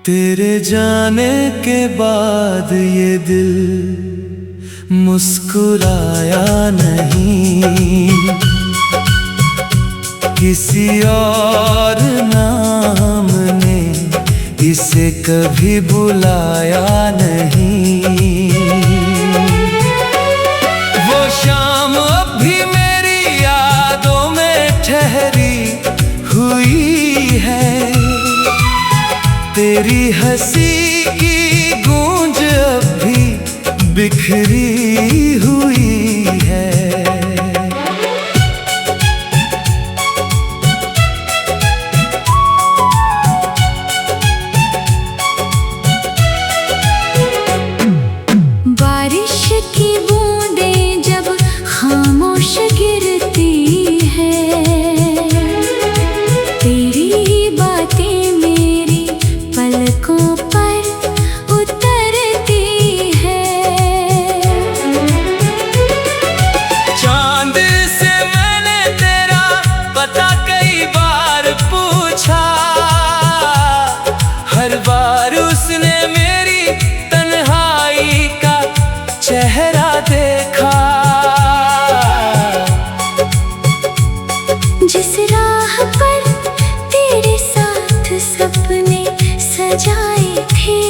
तेरे जाने के बाद ये दिल मुस्कुराया नहीं, किसी और नाम ने इसे कभी बुलाया नहीं। वो शाम अब भी मेरी यादों में ठहरी हुई है, तेरी हंसी की गूंज अब भी बिखरी हुई है। बारिश की बूंदें जब खामोश गिरती है, तेरी बातें मेरी पलकों पर उतरती है। चांद से मैंने तेरा पता कई बार पूछा, हर बार उसने मेरी तन्हाई का चेहरा देखा। जिस राह पर तेरे साथ सपने सजाए थे,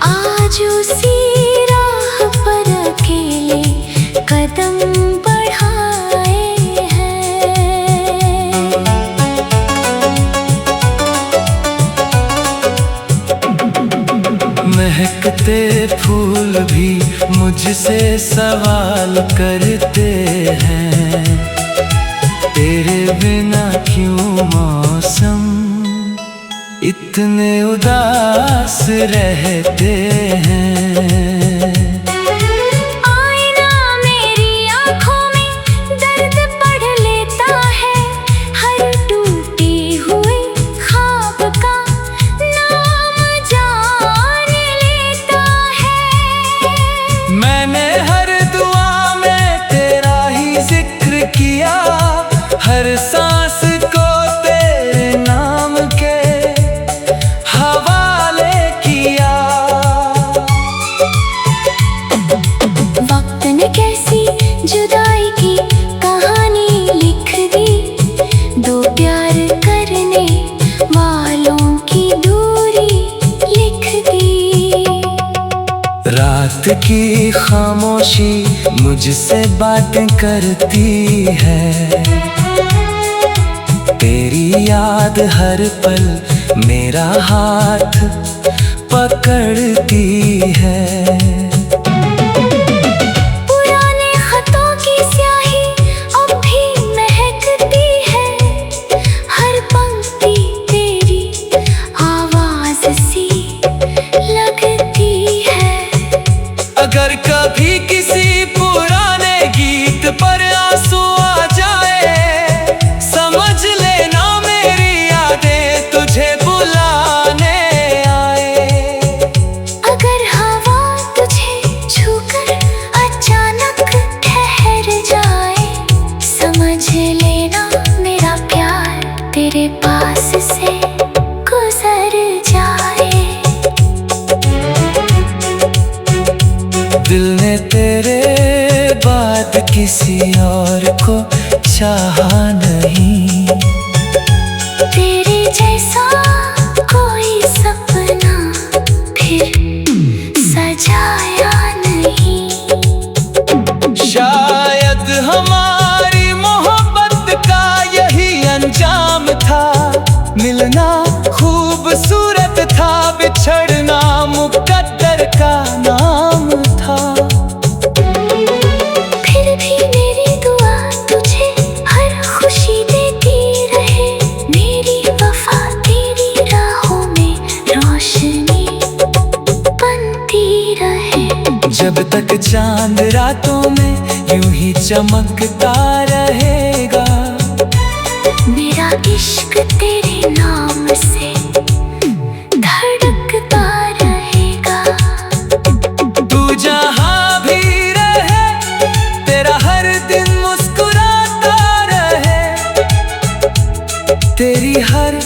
आज उसी राह पर अकेले कदम बढ़ाए हैं। महकते फूल भी मुझसे सवाल करते हैं, तेरे बिना क्यों मौसम इतने उदास रहते हैं। आईना मेरी आँखों में दर्द पढ़ लेता है, हर टूटी हुई ख्वाब का नाम जान लेता है। मैंने हर दुआ में तेरा ही जिक्र किया, हर सांस को तेरे नाम के हवाले किया। वक्त ने कैसी जुदाई की कहानी लिख दी, दो प्यार करने वालों की दूरी लिख दी। रात की खामोशी मुझसे बातें करती है, तेरी याद हर पल मेरा हाथ पकड़ती है। पुराने खतों की स्याही अब भी महकती है, हर पंक्ति तेरी आवाज सी लगती है। अगर कभी किसी पुराने गीत पर आंसू आ जाए, समझ लेना मेरी यादें तुझे बुलाने आए। अगर हवा तुझे छूकर अचानक ठहर जाए, समझ लेना मेरा प्यार तेरे पास से गुजर जाए। दिल ने तेरे बाद किसी और को चाहा नहीं, तेरे जैसा कोई सपना फिर सजाया नहीं। शायद हमारी मोहब्बत का यही अंजाम था, मिलना खूबसूरत था, बिछड़ना मुकद्दर का नाम था। फिर भी मेरी दुआ तुझे हर खुशी देती रहे, मेरी वफा तेरी राहों में रोशनी बनती रहे। जब तक चांद रातों में यूं ही चमकता रहेगा, मेरा इश्क तेरे नाम से धड़कता रहेगा। तू जहां भी रहे, तेरा हर दिन मुस्कुराता रहे, तेरी हर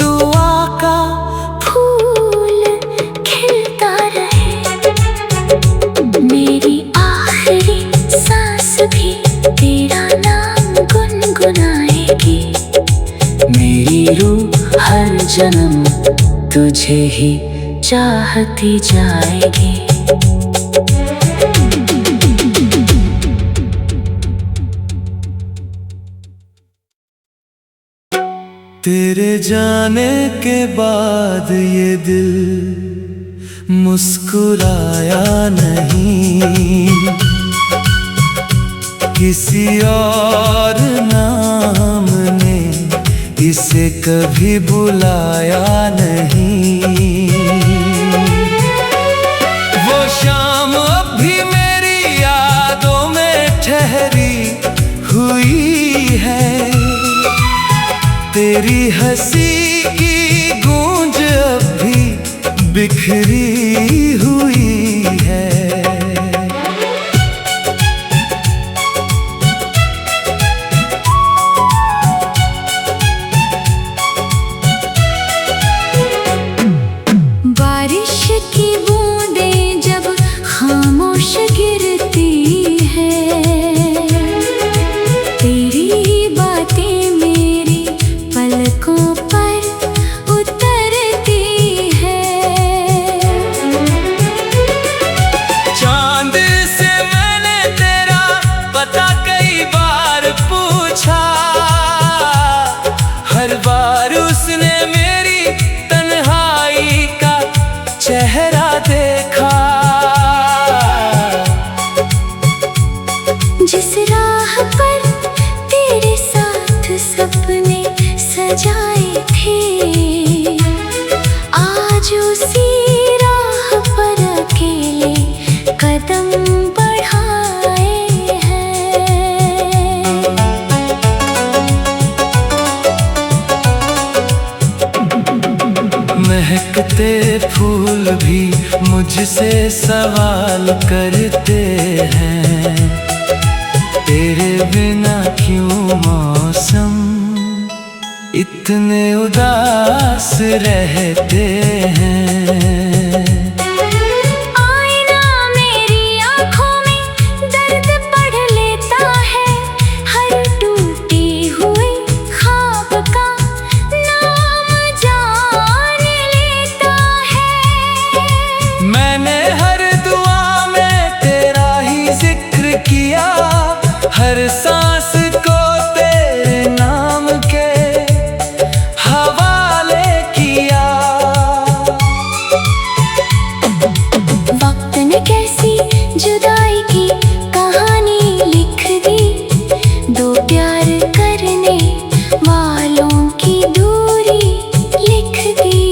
दुआ का हर जन्म तुझे ही चाहती जाएगी। तेरे जाने के बाद ये दिल मुस्कुराया नहीं, किसी और नाम ने इसे कभी बुलाया नहीं। वो शाम अब भी मेरी यादों में ठहरी हुई है, तेरी हंसी की गूंज अब भी बिखरी हुई है। बारिश की बूंदें जब खामोश गिरती है, तेरी बातें मेरी पलकों पर उतरती है। चांद से मैंने तेरा पता कई बार पूछा, हर बार उसने मेरी तन्हाई का चेहरा देखा। जिस राह पर तेरे साथ सपने सजाए थे, आज उसी राह पर अकेले कदम बढ़ाए हैं। महकते फूल भी मुझसे सवाल करते हैं, तेरे बिना क्यों मौसम इतने उदास रहते हैं। आईना मेरी आँखों में दर्द पढ़ लेता है, हर टूटी हुई ख्वाब का नाम जान लेता है। मैंने हर दुआ में तेरा ही जिक्र किया, हर सांस को तेरे नाम के हवाले किया। वक्त ने कैसी जुदाई की कहानी लिख दी, दो प्यार करने वालों की दूरी लिख दी।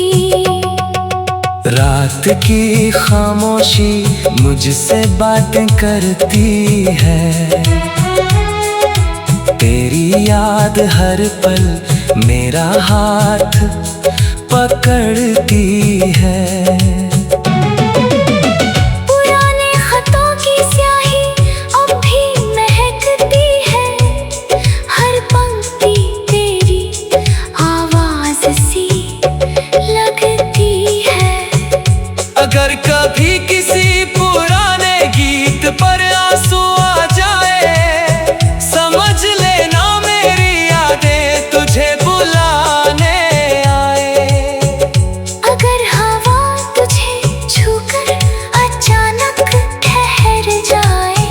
रात की खामोशी मुझसे बातें करती है, तेरी याद हर पल मेरा हाथ पकड़ती है। पुराने खतों की स्याही अब भी महकती है, हर पंक्ति तेरी आवाज सी लगती है। अगर कभी किसी पुराने गीत पर आंसू आ जाए, समझ लेना मेरी यादें तुझे बुलाने आए। अगर हवा तुझे छूकर अचानक ठहर जाए,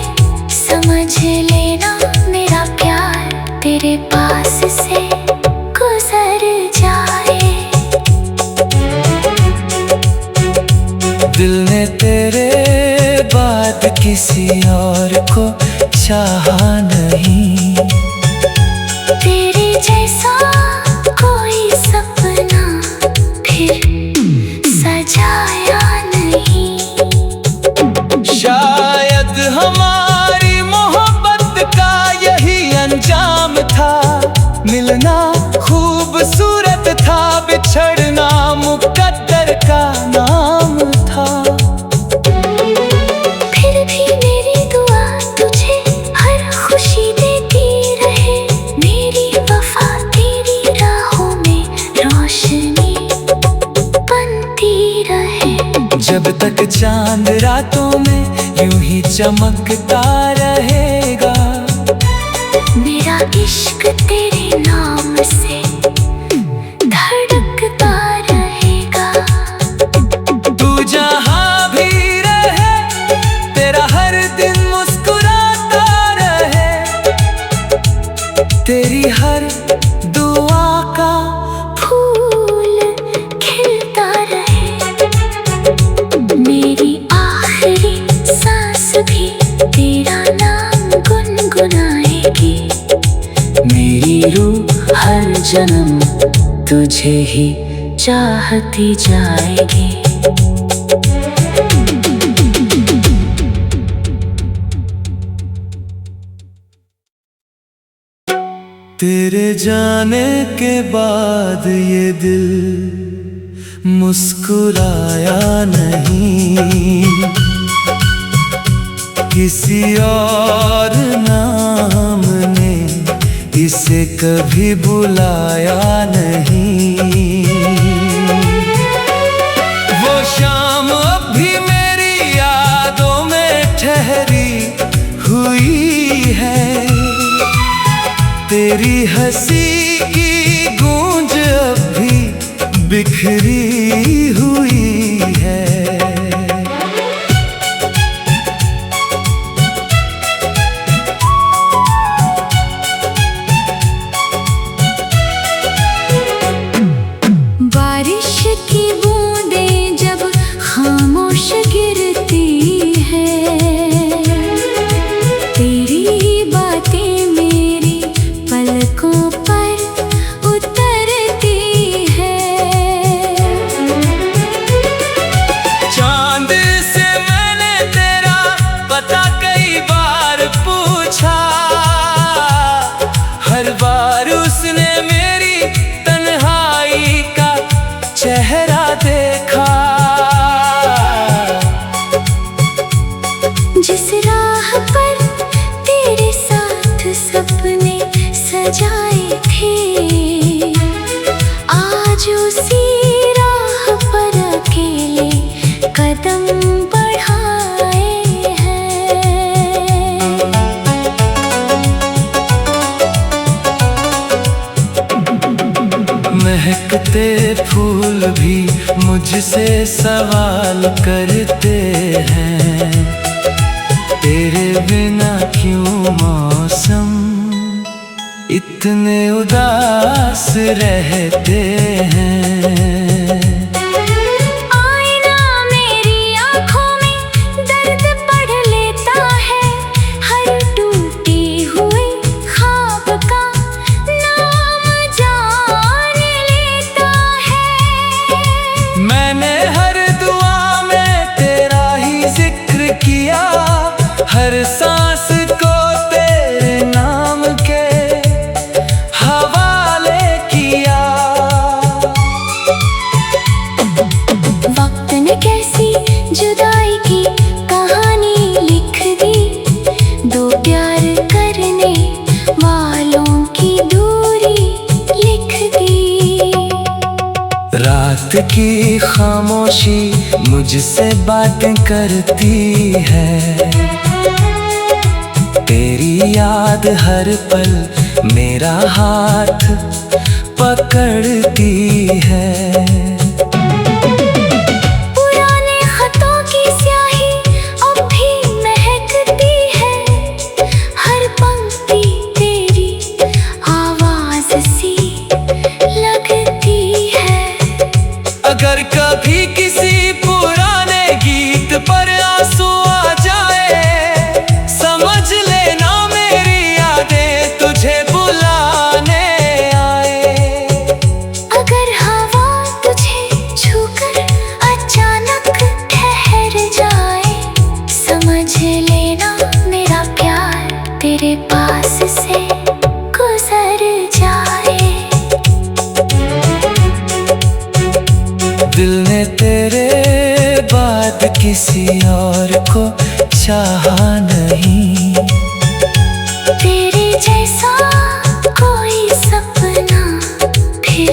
समझ लेना मेरा प्यार तेरे पास से गुजर जाए। दिल ने तेरे बाद किसी और को चाहा नहीं, तेरे जैसा कोई सपना फिर सजाया नहीं। शायद हमारी मोहब्बत का यही अंजाम था, मिलना खूबसूरत था, बिछड़ना मुकद्दर का नाम था। फिर भी मेरी दुआ तुझे हर खुशी देती रहे, मेरी वफा तेरी राहों में रोशनी बनती रहे। जब तक चांद रातों में यूं ही चमकता रहेगा, मेरा इश्क तेरे नाम से धड़कता जन्म तुझे ही चाहती जाएगी। तेरे जाने के बाद ये दिल मुस्कुराया नहीं, किसी और नाम ने इसे कभी बुलाया नहीं। वो शाम अब भी मेरी यादों में ठहरी हुई है, तेरी हंसी की गूंज अब भी बिखरी हुई है। बारिश की बूंदें जब खामोश गिरती है, तेरी बातें मेरी पलकों पर उतरती है। चांद से मैंने तेरा पता कई बार पूछा, हर बार उसने मेरी तन्हाई का चेहरा देखा। जिस राह पर तेरे साथ सपने सजाए थे, आज उसी राह पर अकेले कदम बढ़ाए हैं। महकते फूल भी मुझसे सवाल करते हैं, तेरे बिना क्यों मौसम इतने उदास रहते हैं। आईना मेरी आँखों में दर्द पढ़ लेता है, हर टूटी हुई ख्वाब का नाम जान लेता है। मैंने हर दुआ में तेरा ही जिक्र किया, हर सांस को तेरे नाम के हवाले किया। वक्त ने कैसी जुदाई की कहानी लिख दी, दो प्यार करने वालों की दूरी लिख दी। रात की खामोशी मुझसे बातें करती है, तेरी याद हर पल मेरा हाथ पकड़ती है। पुराने खतों की स्याही अब भी महकती है, हर पंक्ति तेरी आवाज सी लगती है। अगर कभी किसी पुराने गीत पर आंसू आ जाए, समझ लेना मेरी यादें तुझे बुलाने आए। अगर हवा तुझे छूकर अचानक ठहर जाए, समझ लेना मेरा प्यार तेरे पास से गुजर जाए। दिल ने तेरे बाद किसी और को चाहा नहीं, तेरे जैसा कोई सपना फिर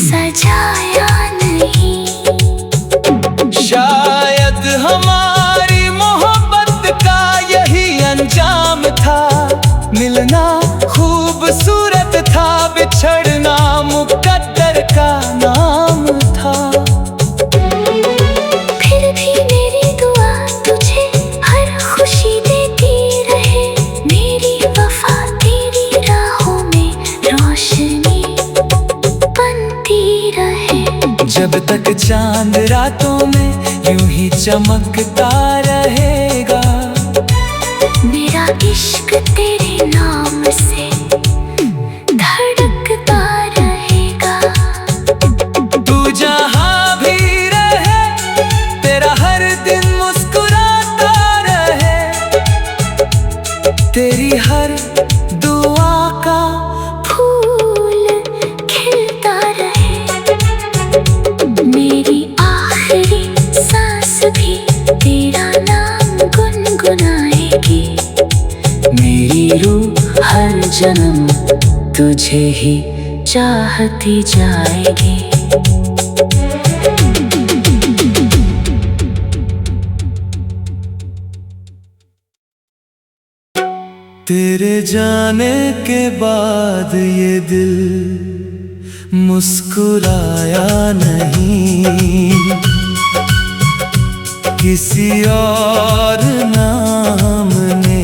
सजाया नहीं। शायद हमारी मोहब्बत का यही अंजाम था, मिलना खूबसूरत था, बिछड़ना मुकद्दर का नाम था। फिर भी मेरी दुआ तुझे हर खुशी देती रहे, मेरी वफा तेरी राहों में रोशनी बनती रहे। जब तक चांद रातों में यूं ही चमकता रहेगा, मेरा इश्क तेरे नाम से धड़कता जहां भी रहे, तेरा हर दिन मुस्कुराता रहे, तेरी हर दुआ का फूल खिलता रहे। मेरी आखिरी सांस भी तेरा नाम गुनगुनाएगी। मेरी रूह हर जन्म तुझे ही चाहती जाएगी। तेरे जाने के बाद ये दिल मुस्कुराया नहीं, किसी और नाम ने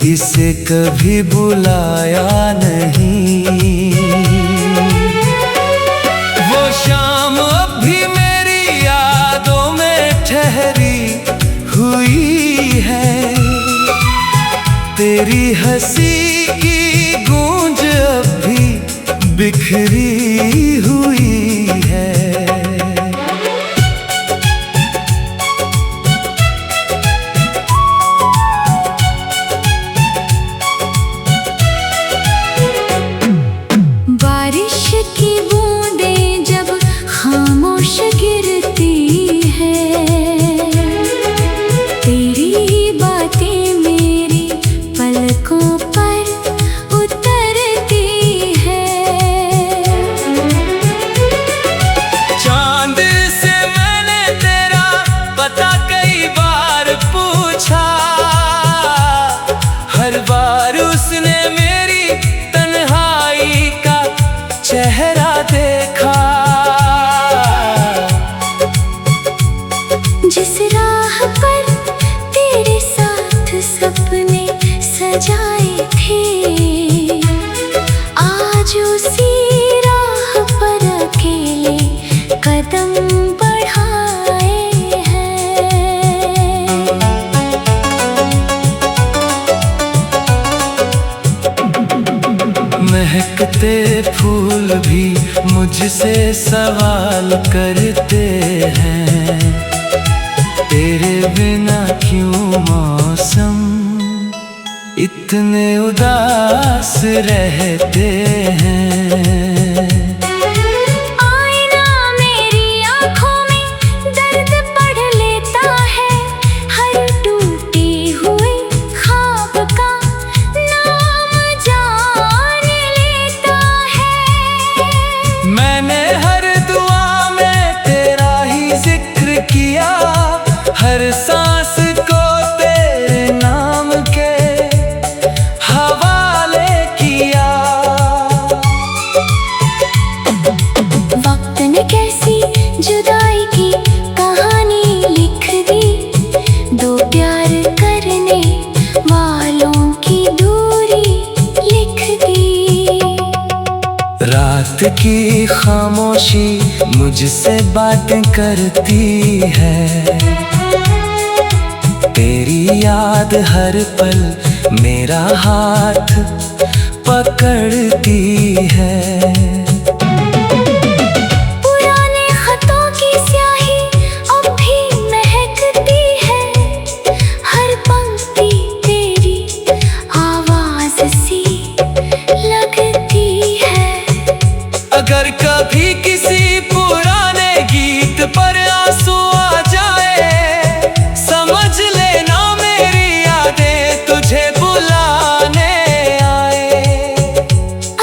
इसे कभी बुलाया नहीं। वो शाम अब भी मेरी यादों में ठहरी हुई है, तेरी हंसी की गूंज अब भी बिखरी हुई है। बारिश की बूंदें जब खामोश गिरती है, तेरी बातें मेरी पलकों पर उतरती है। चांद से मैंने तेरा पता कई बार पूछा, हर बार उसने मेरी तन्हाई का चेहरा देखा। जिस राह पर तेरे साथ सपने सजाए थे, आज उसी राह पर अकेले कदम बढ़ाए हैं। महकते फूल भी मुझसे सवाल करते हैं, तेरे बिना क्यों मौसम इतने उदास रहते हैं। आईना मेरी आँखों में दर्द पढ़ लेता है, हर टूटी हुई ख्वाब का नाम जान लेता है। मैंने हर दुआ में तेरा ही जिक्र किया, हर सांस को तेरे नाम के हवाले किया। वक्त ने कैसी जुदाई की कहानी लिख दी, दो प्यार करने वालों की दूरी लिख दी। रात की खामोशी मुझसे बातें करती है, तेरी याद हर पल मेरा हाथ पकड़ती है। पुराने खतों की स्याही अब भी महकती है, हर पंक्ति तेरी आवाज सी लगती है। अगर कभी किसी पुराने गीत पर आंसू आ जाए, समझ लेना मेरी यादें तुझे बुलाने आए।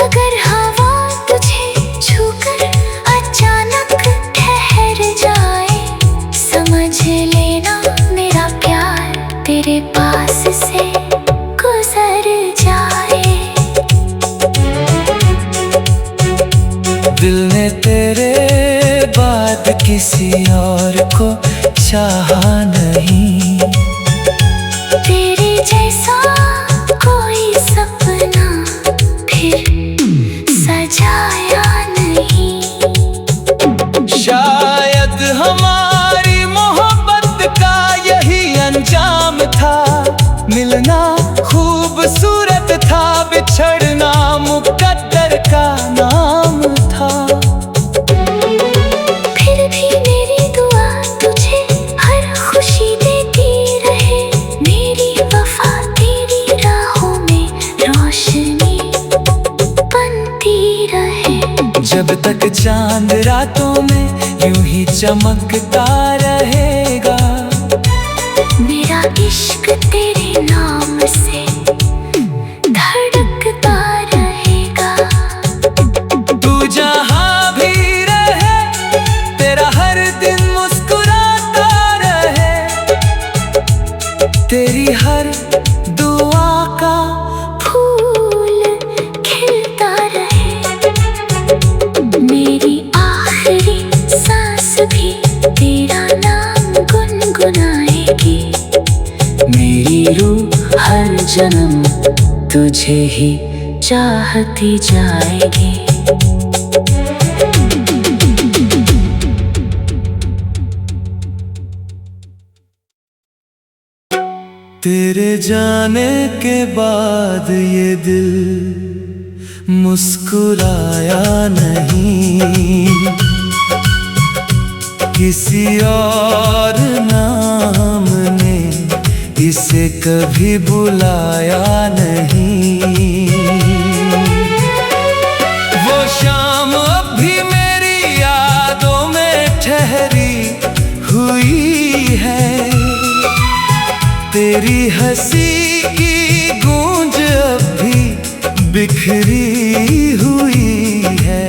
अगर हवा तुझे छूकर अचानक ठहर जाए, समझ लेना मेरा प्यार तेरे पास से गुजर जाए। दिल ने तेरे बाद किसी और को चाहा नहीं, तेरे जैसा कोई सपना फिर सजाया नहीं। शायद हमारी मोहब्बत का यही अंजाम था, मिलना खूबसूरत था, बिछड़ना मुकद्दर का नाम था। यूं ही चमकता रहेगा। मेरा इश्क तेरे नाम से धड़कता रहेगा। तू जहां भी रहे तेरा हर दिन मुस्कुराता रहे। तेरी हर दुआ का फूल खिलता रहे। मेरी आखिरी सांस भी तेरा नाम गुनगुनाएगी। मेरी रूह हर जन्म तुझे ही चाहती जाएगी। तेरे जाने के बाद ये दिल मुस्कुराया नहीं। किसी और नाम ने इसे कभी बुलाया नहीं। वो शाम अब भी मेरी यादों में ठहरी हुई है। तेरी हंसी की गूंज अब भी बिखरी हुई है।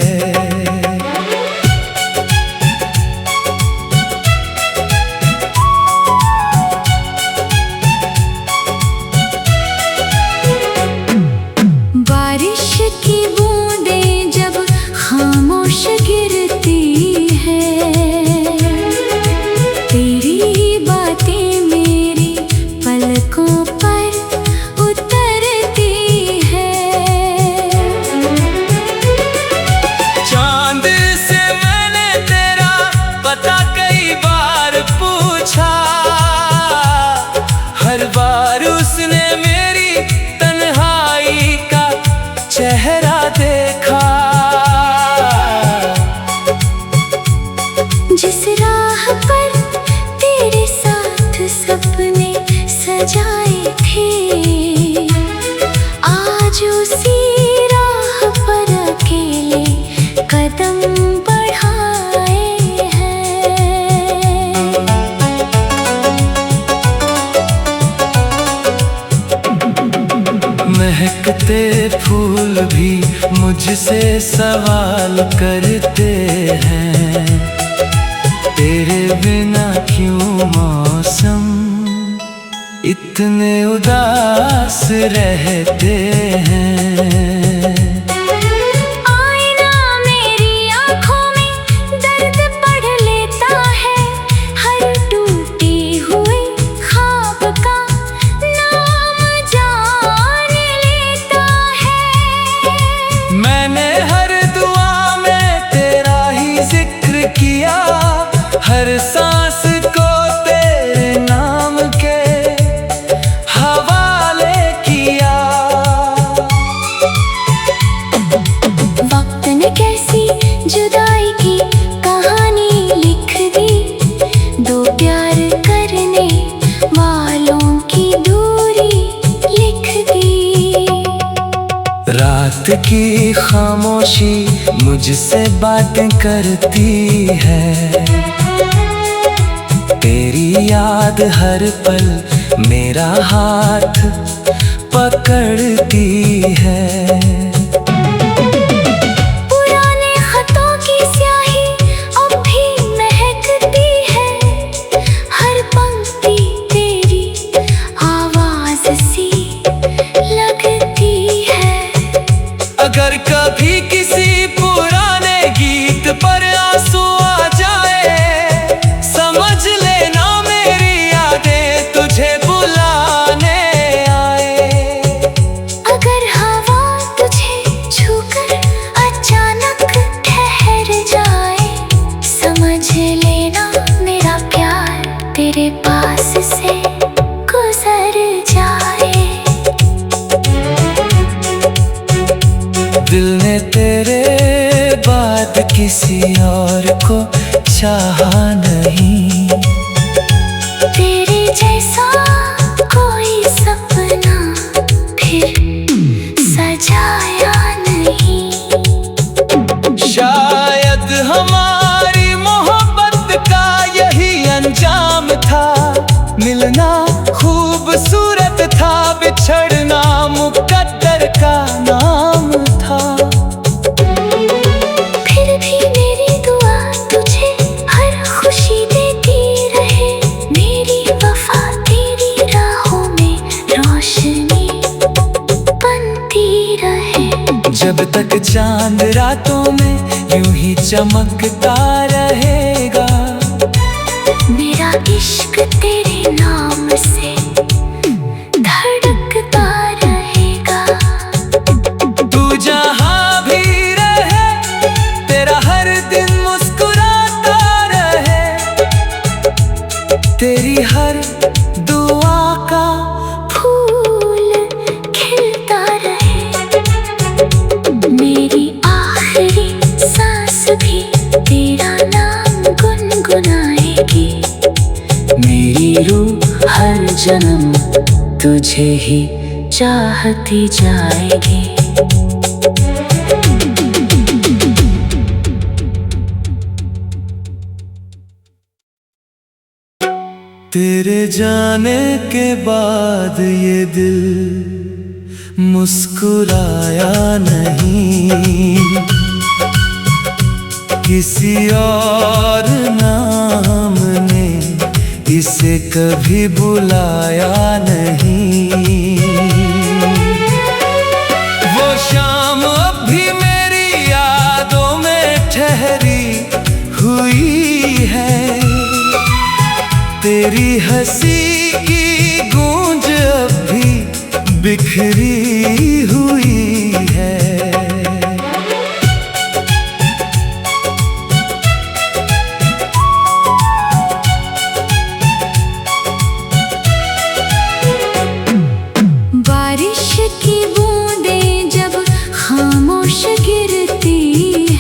बारिश की बूंदें जब खामोश गिरती है। तेरी बातें मेरी पलकों पर उतरती है। चांद से मैंने तेरा पता कई बार पूछा। हर बार उसने मेरी तन्हाई का चेहरा देखा। जिस राह पर तेरे साथ सपने सजाए थे, आज उसी राह पर अकेले कदम बढ़ाए हैं। महकते फूल भी मुझसे सवाल करते हैं। तेरे बिना क्यों मौसम इतने उदास रहते हैं। आईना मेरी आँखों में दर्द पढ़ लेता है। हर टूटे हुए ख्वाब का नाम जान लेता है। मैंने हर दुआ में तेरा ही जिक्र किया। हर सांस को तेरे नाम के हवाले किया। वक्त ने कैसी जुदाई की कहानी लिख दी। दो प्यार करने वालों की दूरी लिख दी। रात की खामोशी मुझसे बातें करती है। तेरी याद हर पल मेरा हाथ पकड़ती है। पुराने खतों की स्याही अब भी महकती है। हर पंक्ति तेरी आवाज सी लगती है। अगर कभी किसी पुराने गीत पर आंसू आ जाए, समझ लेना मेरी यादें तुझे बुलाने आए। अगर हवा तुझे छूकर अचानक ठहर जाए, समझ लेना मेरा प्यार तेरे पास से गुजर जाए। दिल ने तेरे बाद किसी और को चाहा नहीं। तेरे जैसा कोई सपना फिर सजाया नहीं। शायद हमारी मोहब्बत जब तक चांद रातों में यूं ही चमकता रहेगा। मेरा इश्क तेरे नाम से धड़कता रहेगा। तू जहां भी रहे तेरा हर दिन मुस्कुराता रहे। तेरी हर दुआ का फूल खिलता रहे। मेरी आखिरी सांस भी तेरा नाम गुनगुनाएगी। मेरी रूह हर जन्म तुझे ही चाहती जाएगी। तेरे जाने के बाद ये दिल मुस्कुराया नहीं। किसी और नाम ने इसे कभी बुलाया नहीं। वो शाम अब भी मेरी यादों में ठहरी हुई है। तेरी हंसी की गूंज अब भी बिखरी हुई है। बारिश की बूंदें जब खामोश गिरती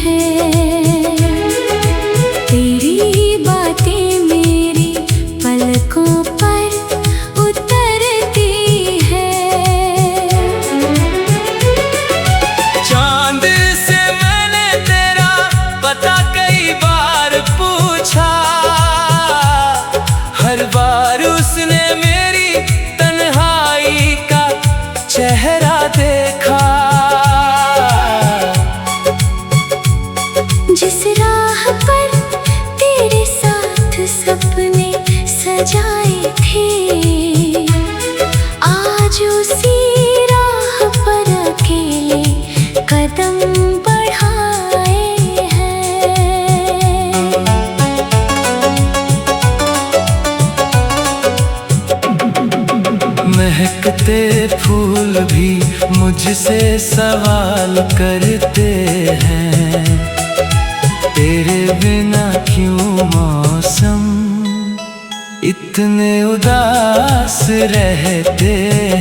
है। तेरी बातें मेरी पलकों पर उतरती है। चांद से मैंने तेरा पता कई बार पूछा। हर बार उसने मेरी तन्हाई का चेहरा देखा। जिस राह पर तेरे साथ सपने सजाए थे, आज उसी राह पर अकेले कदम बढ़ाए हैं। महकते फूल भी मुझसे सवाल करते हैं। तेरे बिना क्यों मौसम इतने उदास रहते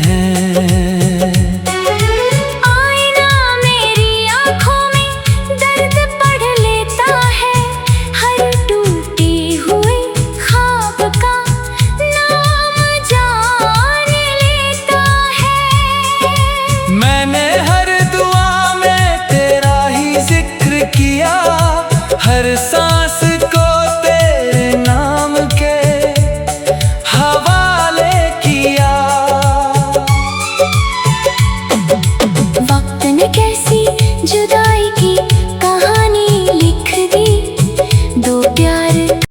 हैं।